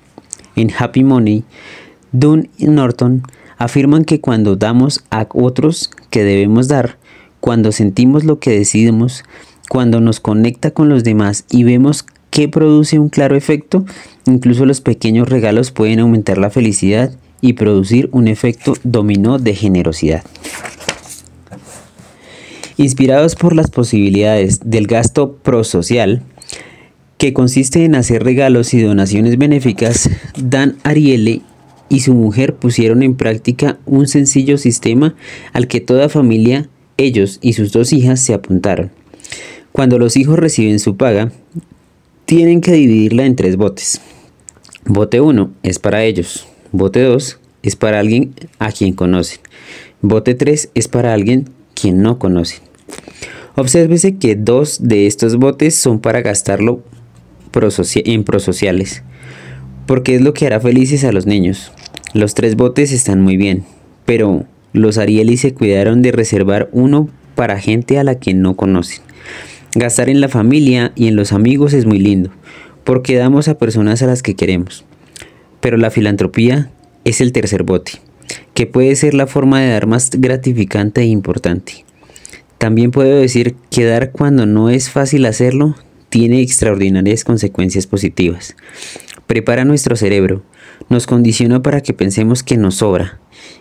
En Happy Money, Dunn y Norton afirman que cuando damos a otros que debemos dar, cuando sentimos lo que decidimos, cuando nos conecta con los demás y vemos que produce un claro efecto, incluso los pequeños regalos pueden aumentar la felicidad y producir un efecto dominó de generosidad. Inspirados por las posibilidades del gasto prosocial, que consiste en hacer regalos y donaciones benéficas, Dan Ariely y su mujer pusieron en práctica un sencillo sistema al que toda familia, ellos y sus 2 hijas, se apuntaron. Cuando los hijos reciben su paga, tienen que dividirla en 3 botes. Bote 1 es para ellos, bote 2 es para alguien a quien conocen, bote 3 es para alguien quien no conocen. Obsérvese que 2 de estos botes son para gastarlo en prosociales, porque es lo que hará felices a los niños. Los 3 botes están muy bien, pero los Ariely se cuidaron de reservar uno para gente a la que no conocen. Gastar en la familia y en los amigos es muy lindo, porque damos a personas a las que queremos. Pero la filantropía es el tercer bote, que puede ser la forma de dar más gratificante e importante. También puedo decir que dar cuando no es fácil hacerlo tiene extraordinarias consecuencias positivas. Prepara nuestro cerebro, nos condiciona para que pensemos que nos sobra,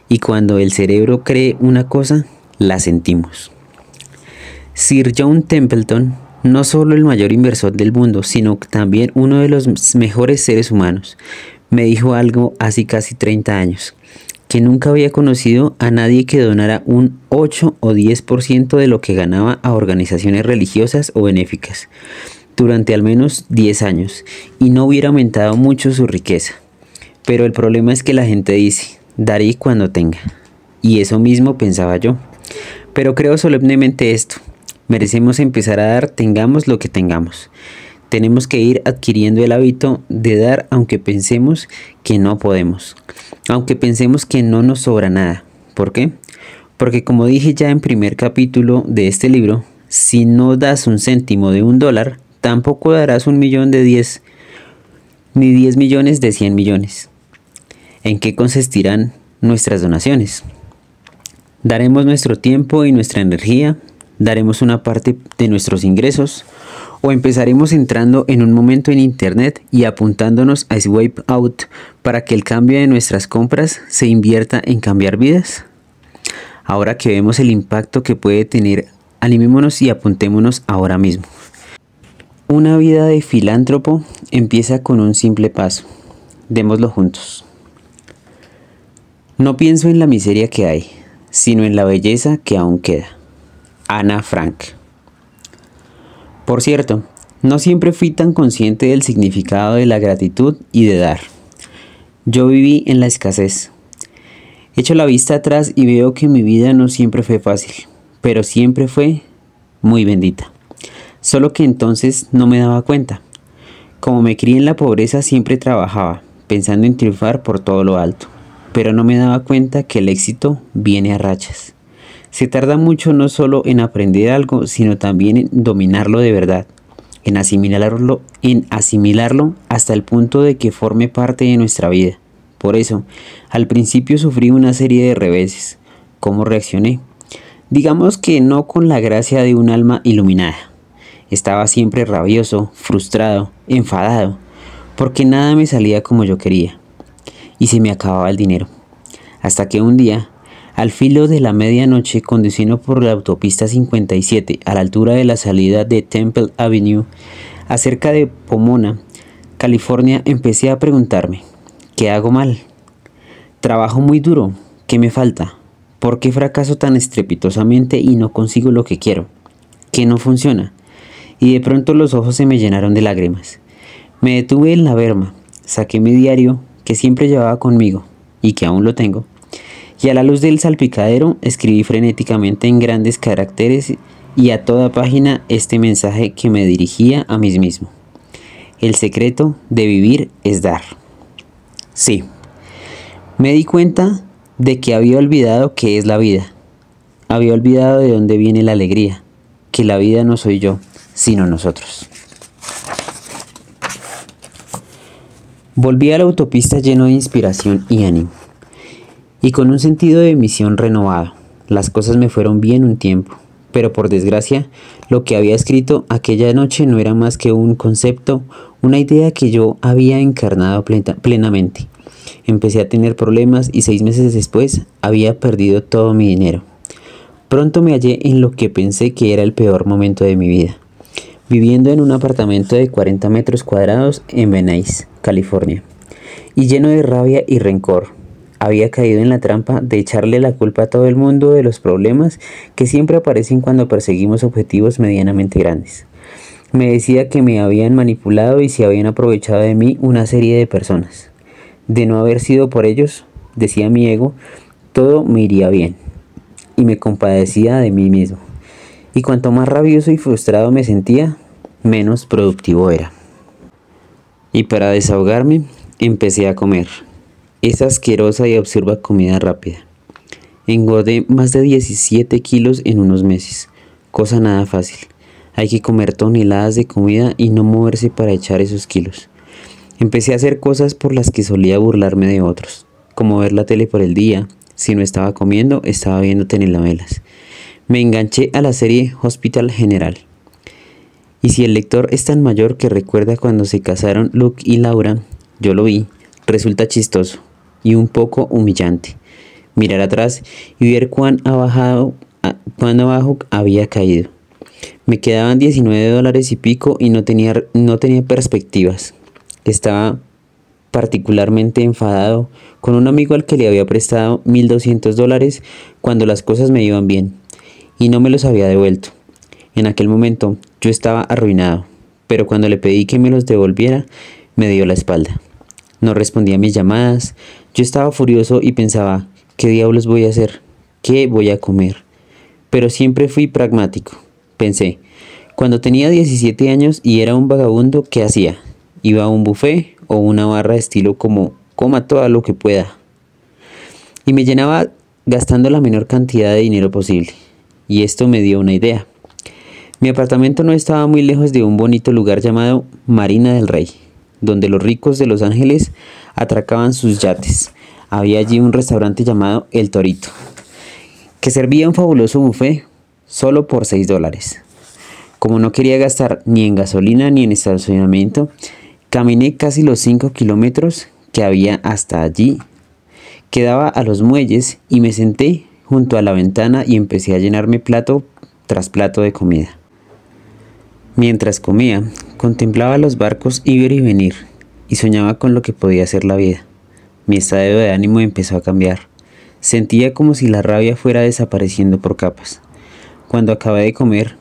y cuando el cerebro cree una cosa, la sentimos. Sir John Templeton, no solo el mayor inversor del mundo, sino también uno de los mejores seres humanos, me dijo algo hace casi 30 años, que nunca había conocido a nadie que donara un 8 o 10% de lo que ganaba a organizaciones religiosas o benéficas durante al menos 10 años y no hubiera aumentado mucho su riqueza. Pero el problema es que la gente dice, daré cuando tenga. Y eso mismo pensaba yo. Pero creo solemnemente esto, merecemos empezar a dar tengamos lo que tengamos. Tenemos que ir adquiriendo el hábito de dar aunque pensemos que no podemos, aunque pensemos que no nos sobra nada. ¿Por qué? Porque como dije ya en primer capítulo de este libro, si no das un céntimo de $1, tampoco darás 1.000.000 de 10, ni 10 millones de 100 millones. ¿En qué consistirán nuestras donaciones? ¿Daremos nuestro tiempo y nuestra energía? ¿Daremos una parte de nuestros ingresos? ¿O empezaremos entrando en un momento en internet y apuntándonos a Swipeout para que el cambio de nuestras compras se invierta en cambiar vidas? Ahora que vemos el impacto que puede tener, animémonos y apuntémonos ahora mismo. Una vida de filántropo empieza con un simple paso. Démoslo juntos. No pienso en la miseria que hay, sino en la belleza que aún queda. Ana Frank. Por cierto, no siempre fui tan consciente del significado de la gratitud y de dar. Yo viví en la escasez. Echo la vista atrás y veo que mi vida no siempre fue fácil, pero siempre fue muy bendita. Solo que entonces no me daba cuenta. Como me crié en la pobreza, siempre trabajaba, pensando en triunfar por todo lo alto, pero no me daba cuenta que el éxito viene a rachas. Se tarda mucho no solo en aprender algo, sino también en dominarlo de verdad, en asimilarlo hasta el punto de que forme parte de nuestra vida. Por eso, al principio sufrí una serie de reveses. ¿Cómo reaccioné? Digamos que no con la gracia de un alma iluminada. Estaba siempre rabioso, frustrado, enfadado, porque nada me salía como yo quería, y se me acababa el dinero. Hasta que un día, al filo de la medianoche, conduciendo por la autopista 57 a la altura de la salida de Temple Avenue, acerca de Pomona, California, empecé a preguntarme, ¿qué hago mal? Trabajo muy duro, ¿qué me falta? ¿Por qué fracaso tan estrepitosamente y no consigo lo que quiero? ¿Qué no funciona? Y de pronto los ojos se me llenaron de lágrimas. Me detuve en la berma, saqué mi diario, que siempre llevaba conmigo, y que aún lo tengo, y a la luz del salpicadero escribí frenéticamente en grandes caracteres y a toda página este mensaje que me dirigía a mí mismo. El secreto de vivir es dar. Sí, me di cuenta de que había olvidado qué es la vida. Había olvidado de dónde viene la alegría, que la vida no soy yo, sino nosotros. Volví a la autopista lleno de inspiración y ánimo, y con un sentido de misión renovado. Las cosas me fueron bien un tiempo, pero por desgracia, lo que había escrito aquella noche no era más que un concepto, una idea que yo había encarnado plenamente. Empecé a tener problemas y 6 meses después había perdido todo mi dinero. Pronto me hallé en lo que pensé que era el peor momento de mi vida, viviendo en un apartamento de 40 metros cuadrados en Venice, California, y lleno de rabia y rencor. Había caído en la trampa de echarle la culpa a todo el mundo de los problemas que siempre aparecen cuando perseguimos objetivos medianamente grandes. Me decía que me habían manipulado y se habían aprovechado de mí una serie de personas. De no haber sido por ellos, decía mi ego, todo me iría bien. Y me compadecía de mí mismo. Y cuanto más rabioso y frustrado me sentía, menos productivo era. Y para desahogarme, empecé a comer esa asquerosa y absurda comida rápida. Engordé más de 17 kilos en unos meses, cosa nada fácil. Hay que comer toneladas de comida y no moverse para echar esos kilos. Empecé a hacer cosas por las que solía burlarme de otros, como ver la tele por el día. Si no estaba comiendo, estaba viendo telenovelas. Me enganché a la serie Hospital General. Y si el lector es tan mayor que recuerda cuando se casaron Luke y Laura, yo lo vi, resulta chistoso y un poco humillante. Mirar atrás y ver cuán abajo había caído. Me quedaban $19 y pico y no tenía perspectivas. Estaba particularmente enfadado con un amigo al que le había prestado $1,200 cuando las cosas me iban bien y no me los había devuelto. En aquel momento yo estaba arruinado, pero cuando le pedí que me los devolviera, me dio la espalda. No respondía a mis llamadas. Yo estaba furioso y pensaba, ¿qué diablos voy a hacer? ¿Qué voy a comer? Pero siempre fui pragmático. Pensé, cuando tenía 17 años y era un vagabundo, ¿qué hacía? Iba a un buffet o una barra de estilo como coma todo lo que pueda. Y me llenaba gastando la menor cantidad de dinero posible. Y esto me dio una idea. Mi apartamento no estaba muy lejos de un bonito lugar llamado Marina del Rey, donde los ricos de Los Ángeles atracaban sus yates. Había allí un restaurante llamado El Torito, que servía un fabuloso buffet solo por $6. Como no quería gastar ni en gasolina ni en estacionamiento, caminé casi los 5 kilómetros que había hasta allí. Quedaba a los muelles y me senté junto a la ventana y empecé a llenarme plato tras plato de comida. Mientras comía, contemplaba los barcos ir y venir y soñaba con lo que podía ser la vida. Mi estado de ánimo empezó a cambiar. Sentía como si la rabia fuera desapareciendo por capas. Cuando acabé de comer,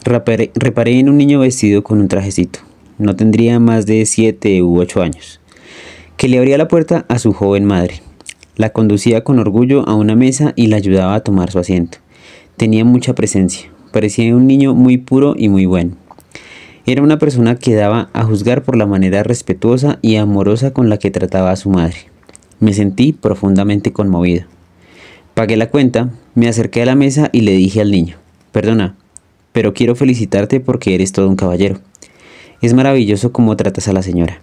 reparé en un niño vestido con un trajecito. No tendría más de 7 u 8 años, que le abría la puerta a su joven madre. La conducía con orgullo a una mesa y la ayudaba a tomar su asiento. Tenía mucha presencia. Parecía un niño muy puro y muy bueno. Era una persona que daba a juzgar por la manera respetuosa y amorosa con la que trataba a su madre. Me sentí profundamente conmovido. Pagué la cuenta, me acerqué a la mesa y le dije al niño: «Perdona, pero quiero felicitarte porque eres todo un caballero. Es maravilloso cómo tratas a la señora».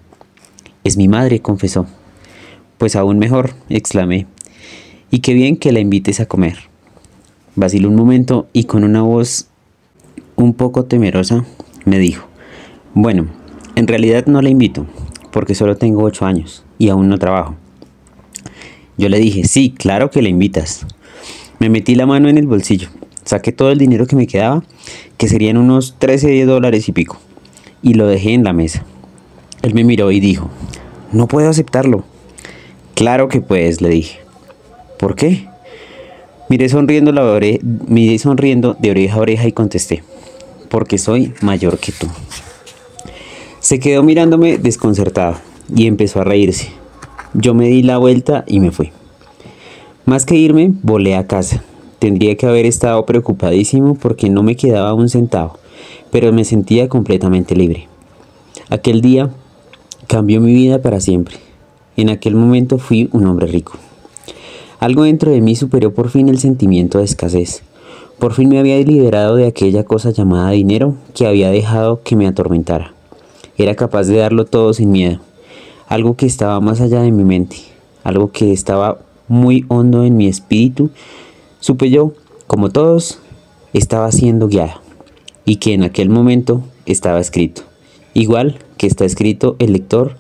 «Es mi madre», confesó. «Pues aún mejor», exclamé. «Y qué bien que la invites a comer». Vaciló un momento y con una voz un poco temerosa me dijo: «Bueno, en realidad no la invito, porque solo tengo 8 años y aún no trabajo». Yo le dije: «Sí, claro que la invitas». Me metí la mano en el bolsillo, saqué todo el dinero que me quedaba, que serían unos $13 y pico, y lo dejé en la mesa. Él me miró y dijo: «No puedo aceptarlo». «Claro que puedes», le dije. «¿Por qué?». Miré sonriendo de oreja a oreja y contesté: «Porque soy mayor que tú». Se quedó mirándome desconcertado y empezó a reírse. Yo me di la vuelta y me fui. Más que irme, volé a casa. Tendría que haber estado preocupadísimo porque no me quedaba un centavo, pero me sentía completamente libre. Aquel día cambió mi vida para siempre. En aquel momento fui un hombre rico. Algo dentro de mí superó por fin el sentimiento de escasez. Por fin me había liberado de aquella cosa llamada dinero que había dejado que me atormentara. Era capaz de darlo todo sin miedo. Algo que estaba más allá de mi mente, algo que estaba muy hondo en mi espíritu. Supe yo, como todos, estaba siendo guiado, y que en aquel momento estaba escrito, igual que está escrito el lector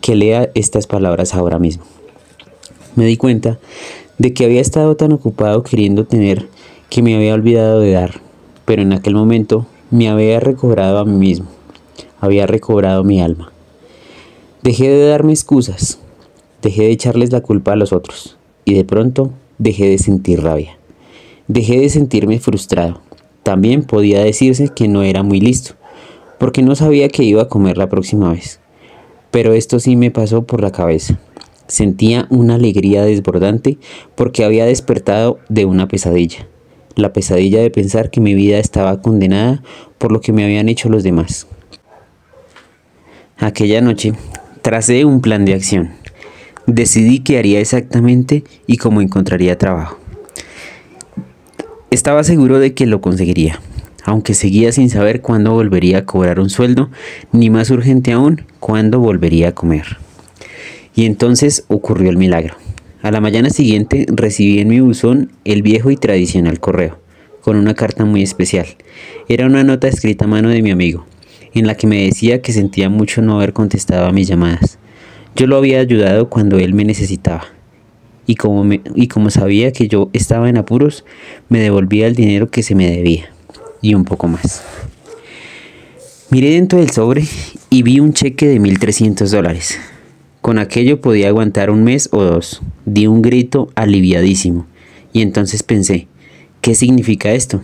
que lea estas palabras ahora mismo. Me di cuenta de que había estado tan ocupado queriendo tener que me había olvidado de dar, pero en aquel momento me había recobrado a mí mismo, había recobrado mi alma. Dejé de darme excusas, dejé de echarles la culpa a los otros, y de pronto dejé de sentir rabia, dejé de sentirme frustrado. También podía decirse que no era muy listo, porque no sabía qué iba a comer la próxima vez, pero esto sí me pasó por la cabeza. Sentía una alegría desbordante porque había despertado de una pesadilla, la pesadilla de pensar que mi vida estaba condenada por lo que me habían hecho los demás. Aquella noche tracé un plan de acción. Decidí qué haría exactamente y cómo encontraría trabajo. Estaba seguro de que lo conseguiría, aunque seguía sin saber cuándo volvería a cobrar un sueldo, ni más urgente aún, cuándo volvería a comer. Y entonces ocurrió el milagro. A la mañana siguiente recibí en mi buzón el viejo y tradicional correo, con una carta muy especial. Era una nota escrita a mano de mi amigo, en la que me decía que sentía mucho no haber contestado a mis llamadas. Yo lo había ayudado cuando él me necesitaba, y como sabía que yo estaba en apuros, me devolvía el dinero que se me debía, y un poco más. Miré dentro del sobre y vi un cheque de $1,300. Con aquello podía aguantar un mes o dos. Di un grito aliviadísimo, y entonces pensé: ¿qué significa esto?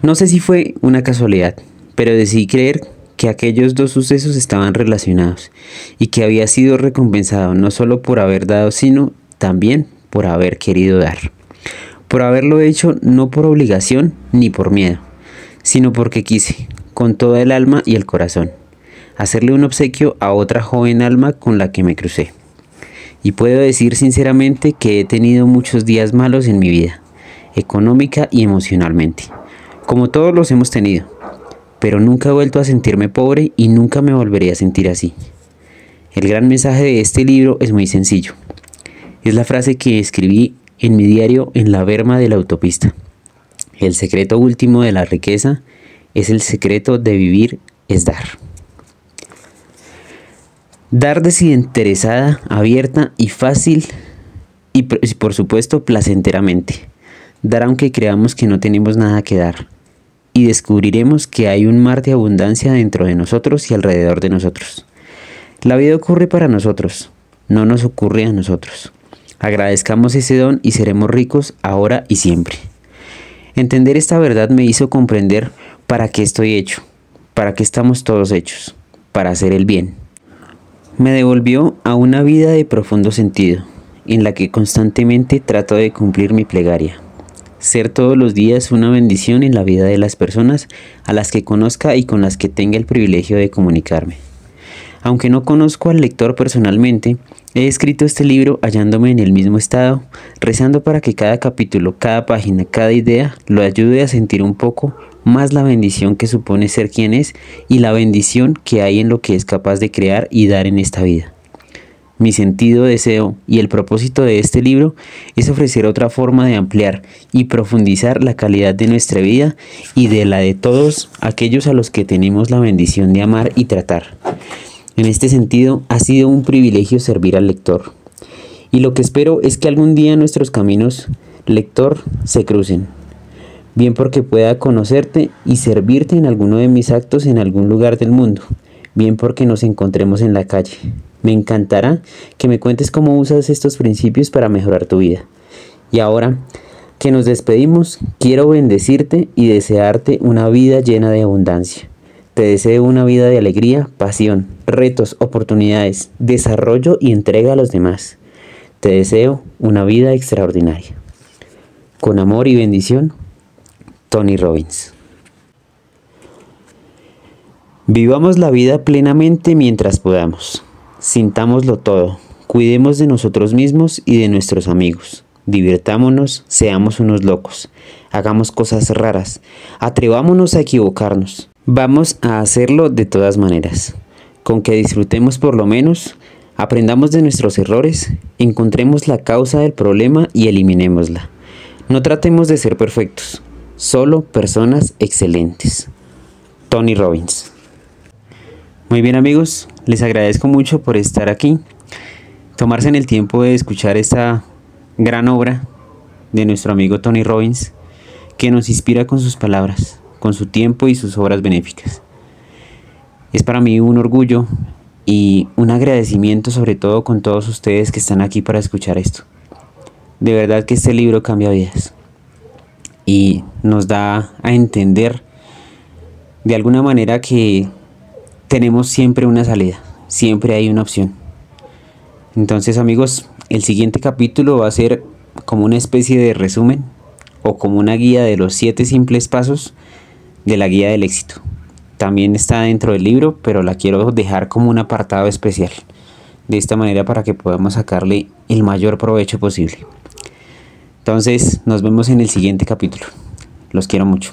No sé si fue una casualidad, pero decidí creer que aquellos dos sucesos estaban relacionados y que había sido recompensado no solo por haber dado, sino también por haber querido dar. Por haberlo hecho no por obligación ni por miedo, sino porque quise, con toda el alma y el corazón, hacerle un obsequio a otra joven alma con la que me crucé. Y puedo decir sinceramente que he tenido muchos días malos en mi vida, económica y emocionalmente, como todos los hemos tenido, pero nunca he vuelto a sentirme pobre y nunca me volveré a sentir así. El gran mensaje de este libro es muy sencillo. Es la frase que escribí en mi diario en la berma de la autopista. El secreto último de la riqueza es el secreto de vivir, es dar. Dar desinteresada, abierta y fácil y por supuesto placenteramente. Dar aunque creamos que no tenemos nada que dar. Y descubriremos que hay un mar de abundancia dentro de nosotros y alrededor de nosotros. La vida ocurre para nosotros, no nos ocurre a nosotros. Agradezcamos ese don y seremos ricos ahora y siempre. Entender esta verdad me hizo comprender para qué estoy hecho, para qué estamos todos hechos, para hacer el bien. Me devolvió a una vida de profundo sentido, en la que constantemente trato de cumplir mi plegaria. Ser todos los días una bendición en la vida de las personas a las que conozca y con las que tenga el privilegio de comunicarme. Aunque no conozco al lector personalmente, he escrito este libro hallándome en el mismo estado, rezando para que cada capítulo, cada página, cada idea lo ayude a sentir un poco más la bendición que supone ser quien es y la bendición que hay en lo que es capaz de crear y dar en esta vida. Mi sentido, deseo y el propósito de este libro es ofrecer otra forma de ampliar y profundizar la calidad de nuestra vida y de la de todos aquellos a los que tenemos la bendición de amar y tratar. En este sentido, ha sido un privilegio servir al lector. Y lo que espero es que algún día nuestros caminos, lector, se crucen. Bien porque pueda conocerte y servirte en alguno de mis actos en algún lugar del mundo. Bien porque nos encontremos en la calle. Me encantará que me cuentes cómo usas estos principios para mejorar tu vida. Y ahora que nos despedimos, quiero bendecirte y desearte una vida llena de abundancia. Te deseo una vida de alegría, pasión, retos, oportunidades, desarrollo y entrega a los demás. Te deseo una vida extraordinaria. Con amor y bendición, Tony Robbins. Vivamos la vida plenamente mientras podamos. Sintámoslo todo. Cuidemos de nosotros mismos y de nuestros amigos. Divirtámonos, seamos unos locos. Hagamos cosas raras. Atrevámonos a equivocarnos. Vamos a hacerlo de todas maneras. Con que disfrutemos por lo menos, aprendamos de nuestros errores, encontremos la causa del problema y eliminémosla. No tratemos de ser perfectos, solo personas excelentes. Tony Robbins. Muy bien amigos, les agradezco mucho por estar aquí, tomarse en el tiempo de escuchar esta gran obra de nuestro amigo Tony Robbins, que nos inspira con sus palabras, con su tiempo y sus obras benéficas. Es para mí un orgullo y un agradecimiento sobre todo con todos ustedes que están aquí para escuchar esto. De verdad que este libro cambia vidas y nos da a entender de alguna manera que tenemos siempre una salida, siempre hay una opción. Entonces amigos, el siguiente capítulo va a ser como una especie de resumen o como una guía de los 7 simples pasos de la guía del éxito. También está dentro del libro, pero la quiero dejar como un apartado especial, de esta manera para que podamos sacarle el mayor provecho posible. Entonces nos vemos en el siguiente capítulo. Los quiero mucho.